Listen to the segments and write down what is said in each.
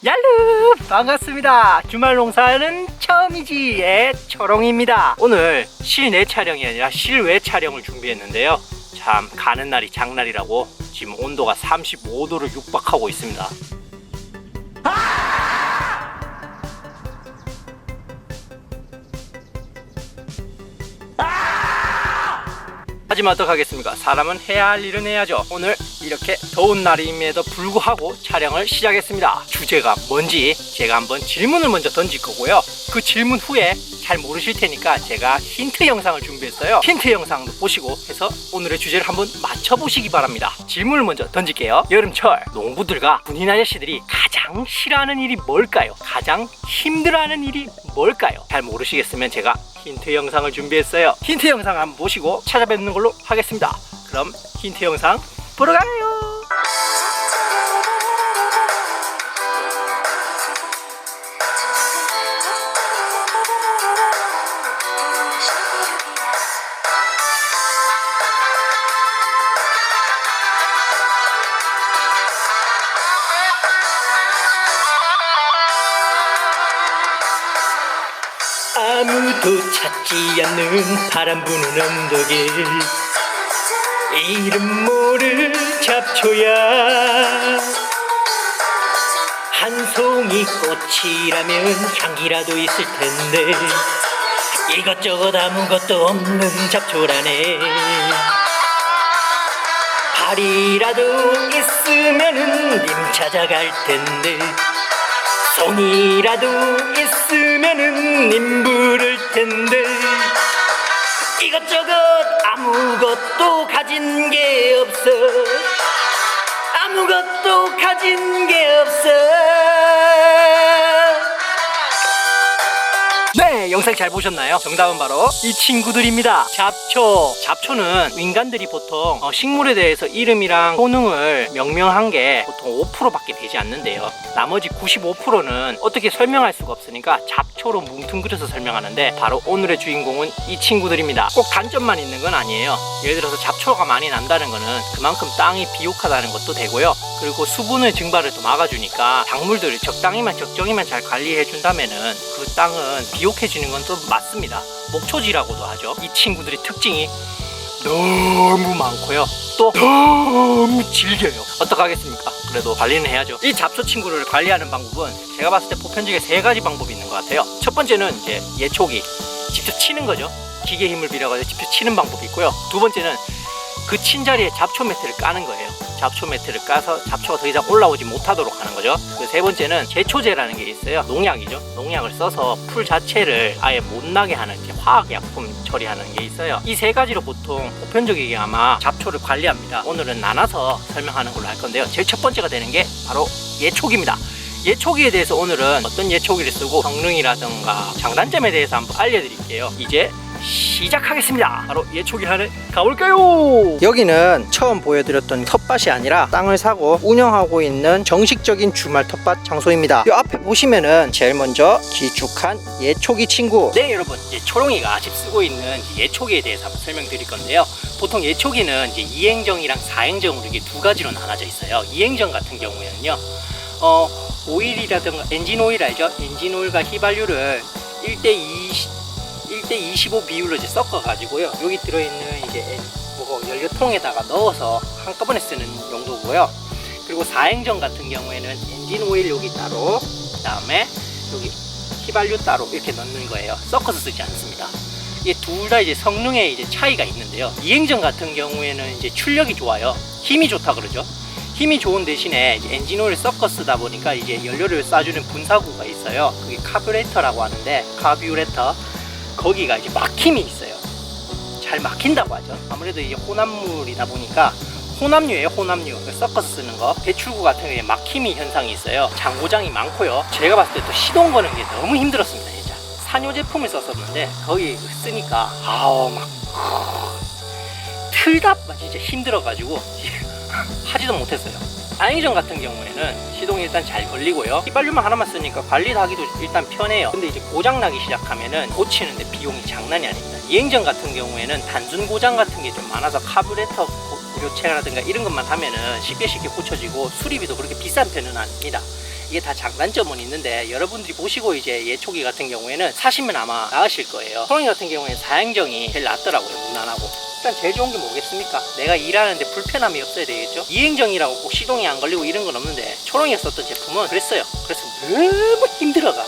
얄루 반갑습니다. 주말 농사는 처음이지의 초롱입니다. 오늘 실내 촬영이 아니라 실외 촬영을 준비했는데요. 참 가는 날이 장날이라고 지금 온도가 35도를 육박하고 있습니다. 하지만 어떡하겠습니까? 사람은 해야 할 일은 해야죠. 오늘 이렇게 더운 날임에도 불구하고 촬영을 시작했습니다. 주제가 뭔지 제가 한번 질문을 먼저 던질 거고요. 그 질문 후에 잘 모르실 테니까 제가 힌트 영상을 준비했어요. 힌트 영상도 보시고 해서 오늘의 주제를 한번 맞춰보시기 바랍니다. 질문을 먼저 던질게요. 여름철 농부들과 군인 아저씨들이 가장 싫어하는 일이 뭘까요? 가장 힘들어하는 일이 뭘까요? 잘 모르시겠으면 제가 힌트 영상을 준비했어요. 힌트 영상 한번 보시고 찾아뵙는 걸로 하겠습니다. 그럼 힌트 영상 보러 가요. 아무도 찾지 않는 바람 부는 언덕에 이름 모를 잡초야. 한 송이 꽃이라면 향기라도 있을 텐데 이것저것 아무것도 없는 잡초라네. 발이라도 있으면은 님 찾아갈 텐데 손이라도 있으면은 님 부를 텐데 이것저것 아무것도 가진 게 없어. 아무것도 가진 게 없어. 네, 영상 잘 보셨나요? 정답은 바로 이 친구들입니다. 잡초. 잡초는 인간들이 보통 식물에 대해서 이름이랑 효능을 명명한 게 보통 5%밖에 되지 않는데요. 나머지 95%는 어떻게 설명할 수가 없으니까 잡초로 뭉뚱그려서 설명하는데 바로 오늘의 주인공은 이 친구들입니다. 꼭 단점만 있는 건 아니에요. 예를 들어서 잡초가 많이 난다는 거는 그만큼 땅이 비옥하다는 것도 되고요. 그리고 수분의 증발을 또 막아주니까 작물들을 적정히만 잘 관리해 준다면은 그 땅은 비옥해지는 건 또 맞습니다. 목초지라고도 하죠. 이 친구들의 특징이 너무 많고요. 또 너무 질겨요. 어떡하겠습니까? 그래도 관리는 해야죠. 이 잡초 친구를 관리하는 방법은 제가 봤을 때 보편적인 3가지 방법이 있는 것 같아요. 첫 번째는 이제 예초기, 직접 치는 거죠. 기계 힘을 빌려가지고 직접 치는 방법이 있고요. 두 번째는 그 친 자리에 잡초 매트를 까는 거예요. 잡초 매트를 까서 잡초가 더 이상 올라오지 못하도록 하는 거죠. 그 세 번째는 제초제라는 게 있어요. 농약이죠. 농약을 써서 풀 자체를 아예 못 나게 하는 화학약품 처리하는 게 있어요. 이 3가지로 보통 보편적이게 아마 잡초를 관리합니다. 오늘은 나눠서 설명하는 걸로 할 건데요. 제일 첫 번째가 되는 게 바로 예초기입니다. 예초기에 대해서 오늘은 어떤 예초기를 쓰고 성능이라든가 장단점에 대해서 한번 알려드릴게요. 이제 시작하겠습니다. 바로 예초기 안에 가볼까요? 여기는 처음 보여드렸던 텃밭이 아니라 땅을 사고 운영하고 있는 정식적인 주말 텃밭 장소입니다. 이 앞에 보시면은 제일 먼저 길쭉한 예초기 친구. 네, 여러분, 이제 초롱이가 집 쓰고 있는 예초기에 대해서 한번 설명드릴 건데요. 보통 예초기는 이제 2행정이랑 4행정으로 이게 2가지로 나눠져 있어요. 2행정 같은 경우에는요, 오일이라든가 엔진 오일 알죠? 엔진 오일과 휘발유를 1대25 비율로 이제 섞어가지고요. 여기 들어있는 이제 연료통에다가 넣어서 한꺼번에 쓰는 용도고요. 그리고 4행정 같은 경우에는 엔진 오일 여기 따로, 그 다음에 여기 휘발유 따로 이렇게 넣는 거예요. 섞어서 쓰지 않습니다. 이게 둘 다 이제 성능에 이제 차이가 있는데요. 2행정 같은 경우에는 이제 출력이 좋아요. 힘이 좋다 그러죠. 힘이 좋은 대신에 이제 엔진 오일을 섞어 쓰다 보니까 이제 연료를 쏴주는 분사구가 있어요. 그게 카뷰레터라고 하는데, 카뷰레터, 거기가 이제 막힘이 있어요. 잘 막힌다고 하죠. 아무래도 이제 혼합물이다 보니까 혼합류예요. 혼합류 섞어서 쓰는 거. 배출구 같은 경우에 막힘이 현상이 있어요. 장고장이 많고요. 제가 봤을 때 또 시동 거는 게 너무 힘들었습니다. 진짜 산요 제품을 썼었는데 거기 쓰니까 막 틀다 진짜 힘들어가지고 하지도 못했어요. 4행정 같은 경우에는 시동이 일단 잘 걸리고요. 휘발유만 하나만 쓰니까 관리를 하기도 일단 편해요. 근데 이제 고장나기 시작하면은 고치는데 비용이 장난이 아닙니다. 2행정 같은 경우에는 단순 고장 같은 게 좀 많아서 카뷰레터 고교체라든가 이런 것만 하면은 쉽게 고쳐지고 수리비도 그렇게 비싼 편은 아닙니다. 이게 다 장단점은 있는데 여러분들이 보시고 이제 예초기 같은 경우에는 사시면 아마 나으실 거예요. 초롱이 같은 경우에는 사행정이 제일 낫더라고요. 무난하고. 일단 제일 좋은 게 뭐겠습니까? 내가 일하는데 불편함이 없어야 되겠죠. 이행정이라고 꼭 시동이 안 걸리고 이런 건 없는데 초롱이가 썼던 제품은 그랬어요. 그래서 너무 힘들어가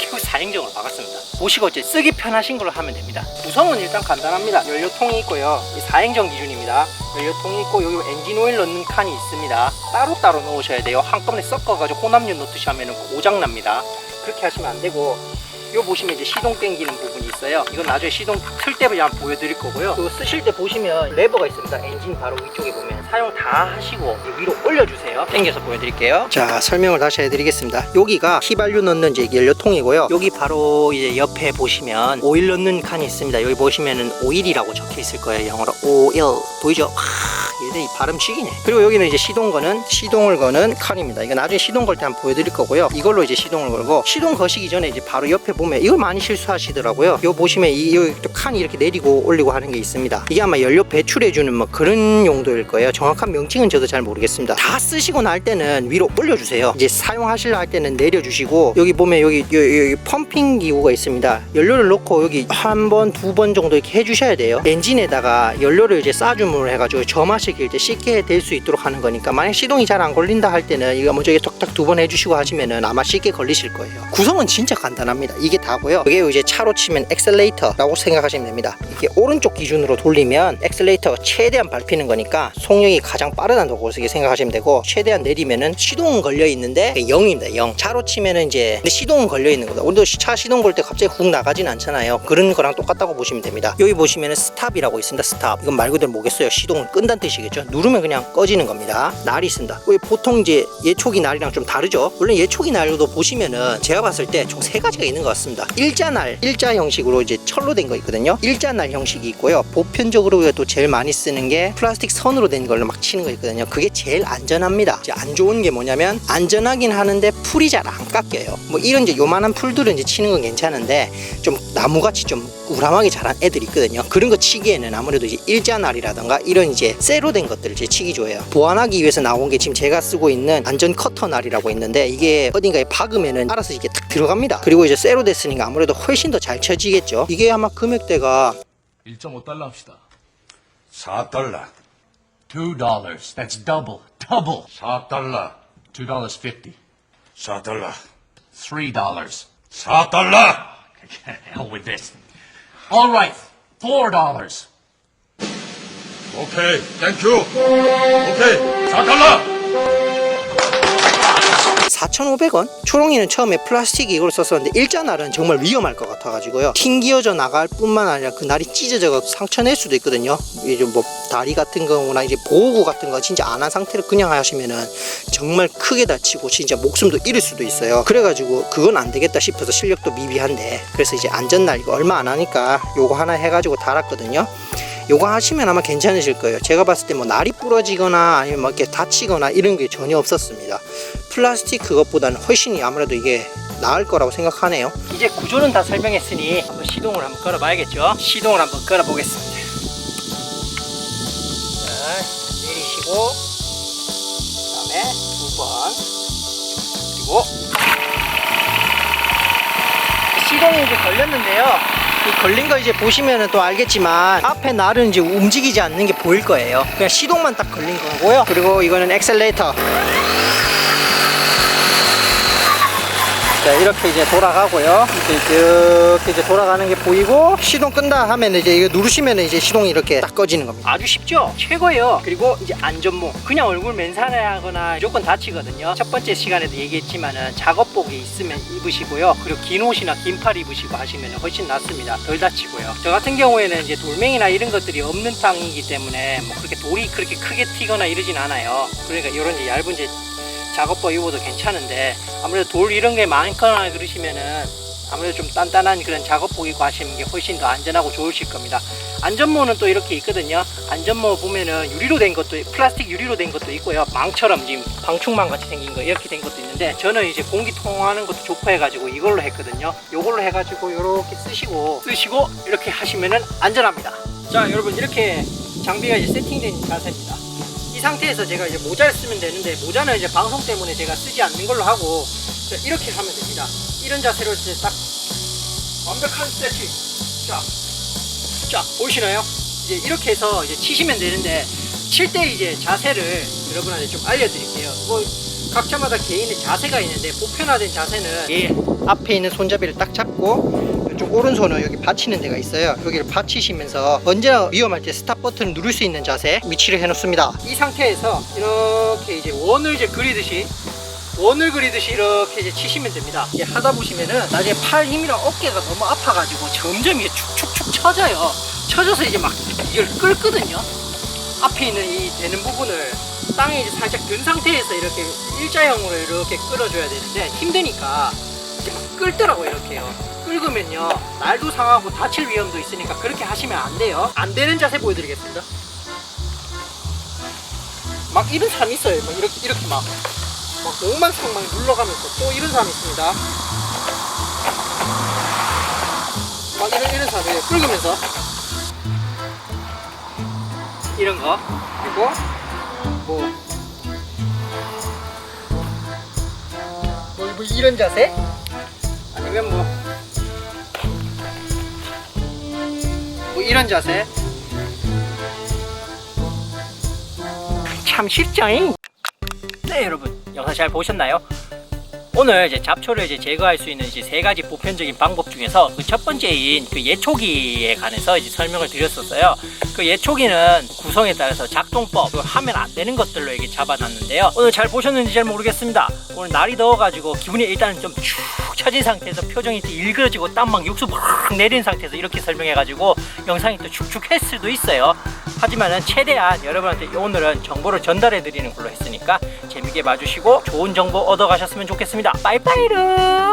결국 사행정을 박았습니다. 보시고 이제 쓰기 편하신 걸로 하면 됩니다. 구성은 일단 간단합니다. 연료통이 있고요. 이 사행정 기준입니다. 연료통이 있고 여기 엔진 오일 넣는 칸이 있습니다. 따로따로 넣으셔야 돼요. 한꺼번에 섞어가지고 혼합류 넣듯이 하면 고장납니다. 그렇게 하시면 안 되고, 요 보시면 이제 시동 땡기는 부분이 있어요. 이건 나중에 시동 틀 때 그냥 보여드릴 거고요. 그리고 쓰실 때 보시면 레버가 있습니다. 엔진 바로 위쪽에 보면 사용 다 하시고 위로 올려주세요. 당겨서 보여드릴게요. 자, 설명을 다시 해드리겠습니다. 여기가 휘발유 넣는 이제 연료통이고요. 여기 바로 이제 옆에 보시면 오일 넣는 칸이 있습니다. 여기 보시면은 오일이라고 적혀 있을 거예요. 영어로 오일 보이죠? 얘들 이 발음 식이네. 그리고 여기는 이제 시동을 거는 칸입니다. 이거 나중에 시동 걸 때 한번 보여드릴 거고요. 이걸로 이제 시동을 걸고, 시동 거시기 전에 이제 바로 옆에 보면 이걸 많이 실수하시더라고요. 요 보시면 이 칸이 이렇게 내리고 올리고 하는 게 있습니다. 이게 아마 연료 배출해주는 뭐 그런 용도일 거예요. 정확한 명칭은 저도 잘 모르겠습니다. 다 쓰시고 날 때는 위로 올려주세요. 이제 사용하시려 할 때는 내려주시고, 여기 보면 여기 펌핑 기구가 있습니다. 연료를 넣고 여기 한 번, 두 번 정도 이렇게 해주셔야 돼요. 엔진에다가 연료를 이제 쏴줌을 해가지고 점화시킬 때 쉽게 될 수 있도록 하는 거니까, 만약 시동이 잘 안 걸린다 할 때는 이거 먼저 톡탁 두 번 해주시고 하시면은 아마 쉽게 걸리실 거예요. 구성은 진짜 간단합니다. 이게 다고요. 이게 이제 차로 치면 엑셀레이터라고 생각하시면 됩니다. 이게 오른쪽 기준으로 돌리면 엑셀레이터가 최대한 밟히는 거니까 속력이 가장 빠르다고 그렇게 생각하시면 되고, 최대한 내리면은 시동은 걸려 있는데 0입니다. 0. 차로 치면은 이제 근데 시동은 걸려 있는 거다. 우리도 차 시동 걸 때 갑자기 훅 나가진 않잖아요. 그런 거랑 똑같다고 보시면 됩니다. 여기 보시면은 스탑이라고 있습니다. 스탑. 이건 말 그대로 뭐겠어요? 시동을 끈다는 뜻이겠죠. 누르면 그냥 꺼지는 겁니다. 날이 있습니다. 보통 이제 예초기 날이랑 좀 다르죠. 물론 예초기 날도 보시면은 제가 봤을 때 총 3가지가 있는 것 같습니다. 일자날, 일자 형식으로 이제 철로 된 거 있거든요. 일자날 형식이 있고요. 보편적으로 또 제일 많이 쓰는 게 플라스틱 선으로 된 걸로 막 치는 거 있거든요. 그게 제일 안전합니다. 이제 안 좋은 게 뭐냐면, 안전하긴 하는데 풀이 잘 안 깎여요. 뭐 이런 이제 요만한 풀들은 이제 치는 건 괜찮은데, 좀 나무같이 좀 우람하게 자란 애들이 있거든요. 그런 거 치기에는 아무래도 이제 일자날이라던가 이런 이제 쇠로 된 것들을 이제 치기 좋아요. 보완하기 위해서 나온 게 지금 제가 쓰고 있는 안전 커터 날이라고 있는데, 이게 어딘가에 박으면은 알아서 이게 딱 들어갑니다. 그리고 이제 쇠로 됐으니까 아무래도 훨씬 더 잘 쳐지겠죠. 이게 아마 금액대가 1.5달러 합시다. 4달러. $2. That's double. 4달러. $2.50. 4달러. $3. 4달러. Hell with this. All right. $4. 오케이. 땡큐. 오케이. 4달러. 4,500원? 초롱이는 처음에 플라스틱 이걸 썼었는데, 일자날은 정말 위험할 것 같아가지고요. 튕기어져 나갈 뿐만 아니라 그 날이 찢어져서 상처 낼 수도 있거든요. 이제 뭐 다리 같은 거나 이제 보호구 같은 거 진짜 안 한 상태로 그냥 하시면은 정말 크게 다치고 진짜 목숨도 잃을 수도 있어요. 그래가지고 그건 안 되겠다 싶어서, 실력도 미비한데, 그래서 이제 안전날 이거 얼마 안 하니까 요거 하나 해가지고 달았거든요. 요거 하시면 아마 괜찮으실 거예요. 제가 봤을 때 뭐 날이 부러지거나 아니면 뭐 이렇게 다치거나 이런 게 전혀 없었습니다. 플라스틱 그것보다는 훨씬 아무래도 이게 나을 거라고 생각하네요. 이제 구조는 다 설명했으니 한번 시동을 한번 걸어 봐야겠죠. 시동을 한번 걸어 보겠습니다. 자, 내리시고, 그 다음에 2번, 그리고 시동이 이제 걸렸는데요. 이 걸린 거 이제 보시면은 또 알겠지만, 앞에 날은 이제 움직이지 않는 게 보일 거예요. 그냥 시동만 딱 걸린 거고요. 그리고 이거는 엑셀레이터. 자, 이렇게 이제 돌아가고요. 이렇게 이제 돌아가는 게 보이고, 시동 끈다 하면 이제 이거 누르시면 이제 시동이 이렇게 딱 꺼지는 겁니다. 아주 쉽죠? 최고예요. 그리고 이제 안전모. 그냥 얼굴 맨살에 하거나 무조건 다치거든요. 첫 번째 시간에도 얘기했지만은 작업복이 있으면 입으시고요. 그리고 긴 옷이나 긴팔 입으시고 하시면 훨씬 낫습니다. 덜 다치고요. 저 같은 경우에는 이제 돌멩이나 이런 것들이 없는 땅이기 때문에 뭐 그렇게 돌이 그렇게 크게 튀거나 이러진 않아요. 그러니까 이런 이제 얇은 이제 작업복 입어도 괜찮은데, 아무래도 돌 이런 게 많거나 그러시면은 아무래도 좀 단단한 그런 작업복 입고 하시는 게 훨씬 더 안전하고 좋으실 겁니다. 안전모는 또 이렇게 있거든요. 안전모 보면은 유리로 된 것도, 플라스틱 유리로 된 것도 있고요. 망처럼 지금 방충망 같이 생긴 거 이렇게 된 것도 있는데, 저는 이제 공기 통하는 것도 좋고 해가지고 이걸로 했거든요. 요걸로 해가지고 이렇게 쓰시고 이렇게 하시면은 안전합니다. 자, 여러분, 이렇게 장비가 이제 세팅된 자세입니다. 이 상태에서 제가 이제 모자를 쓰면 되는데, 모자는 이제 방송 때문에 제가 쓰지 않는 걸로 하고, 자, 이렇게 하면 됩니다. 이런 자세로 이제 딱 완벽한 세팅. 자, 보이시나요? 이제 이렇게 해서 이제 치시면 되는데, 칠 때 이제 자세를 여러분한테 좀 알려드릴게요. 뭐 각자마다 개인의 자세가 있는데, 보편화된 자세는 이 앞에 있는 손잡이를 딱 잡고 이쪽 오른손을 여기 받치는 데가 있어요. 여기를 받치시면서 언제나 위험할 때 스탑 버튼을 누를 수 있는 자세 위치를 해놓습니다. 이 상태에서 이렇게 이제 원을 이제 그리듯이 이렇게 이제 치시면 됩니다. 이제 하다 보시면은 나중에 팔 힘이랑 어깨가 너무 아파가지고 점점 이게 축축축 처져요. 처져서 이제 막 이걸 끌거든요. 앞에 있는 이 되는 부분을 땅에 이제 살짝 든 상태에서 이렇게 일자형으로 이렇게 끌어줘야 되는데, 힘드니까 이제 막 끌더라고. 이렇게요. 끌으면요 날도 상하고 다칠 위험도 있으니까 그렇게 하시면 안 돼요. 안 되는 자세 보여드리겠습니다. 막 이런 사람 있어요. 막 이렇게 막 엉망상망 눌러가면서 또 이런 사람 있습니다. 막 이런 사람이에요. 끌으면서 이런 거. 그리고 뭐 이런 자세, 아니면 뭐 이런 자세. 참 쉽죠잉? 네, 여러분 영상 잘 보셨나요? 오늘 이제 잡초를 이제 제거할 수 있는 이제 세 가지 보편적인 방법 중에서 그 첫 번째인 그 예초기에 관해서 이제 설명을 드렸었어요. 그 예초기는 구성에 따라서 작동법, 하면 안 되는 것들로 이렇게 잡아놨는데요. 오늘 잘 보셨는지 잘 모르겠습니다. 오늘 날이 더워가지고 기분이 일단 좀 축 처진 상태에서 표정이 또 일그러지고 땀 막 육수 막 내린 상태에서 이렇게 설명해가지고 영상이 또 축축했을 수도 있어요. 하지만은 최대한 여러분한테 오늘은 정보를 전달해 드리는 걸로 했으니까 재밌게 봐주시고 좋은 정보 얻어 가셨으면 좋겠습니다. 빠이빠이루.